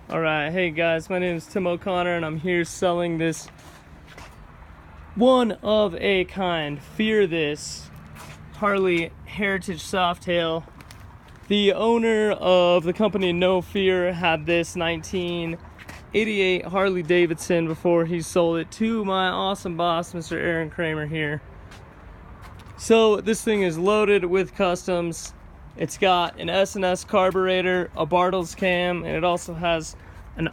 Alright, hey guys, my name is Tim O'Connor and I'm here selling this one of a kind, Fear This Harley Heritage Softail. The owner of the company No Fear had this 1988 Harley Davidson before he sold it to my awesome boss, Mr. Aaron Kramer here. So this thing is loaded with customs. It's got an S&S carburetor, a Bartles cam, and it also has an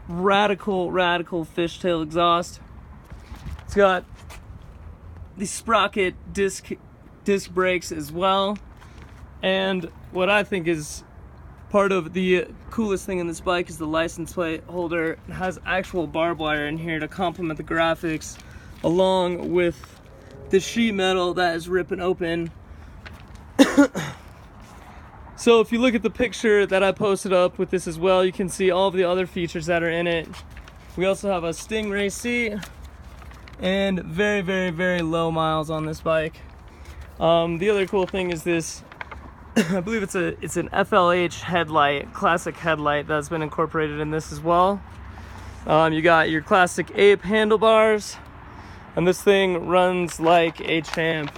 radical fishtail exhaust. It's got the sprocket disc brakes as well. And what I think is part of the coolest thing in this bike is the license plate holder. It has actual barbed wire in here to complement the graphics, along with the sheet metal that is ripping open. So if you look at the picture that I posted up with this as well, you can see all of the other features that are in it. We also have a Stingray seat and very low miles on this bike. The other cool thing is this, I believe it's an FLH headlight, classic headlight that's been incorporated in this as well. You got your classic ape handlebars, and this thing runs like a champ.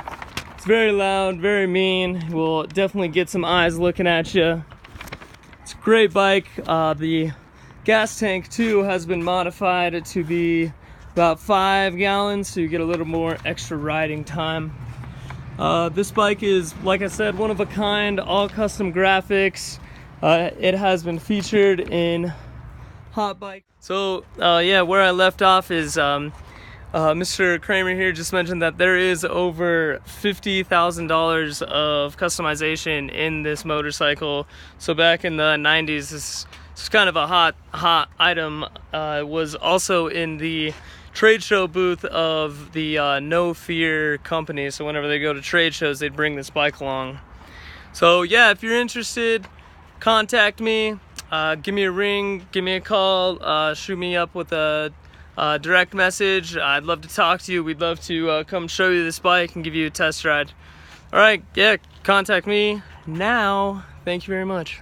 It's very loud, very mean. Will definitely get some eyes looking at you. It's a great bike. The gas tank too has been modified to be about 5 gallons, so you get a little more extra riding time. This bike is, like I said, one of a kind, all custom graphics. It has been featured in Hot Bike. So yeah, where I left off is Mr. Kramer here just mentioned that there is over $50,000 of customization in this motorcycle. So back in the 90s, this is kind of a hot item. It was also in the trade show booth of the No Fear company. So whenever they go to trade shows, they'd bring this bike along. So yeah, if you're interested, contact me. Give me a ring, give me a call, shoot me up with a direct message. I'd love to talk to you. We'd love to come show you this bike and give you a test ride. All right, yeah, contact me now. Thank you very much.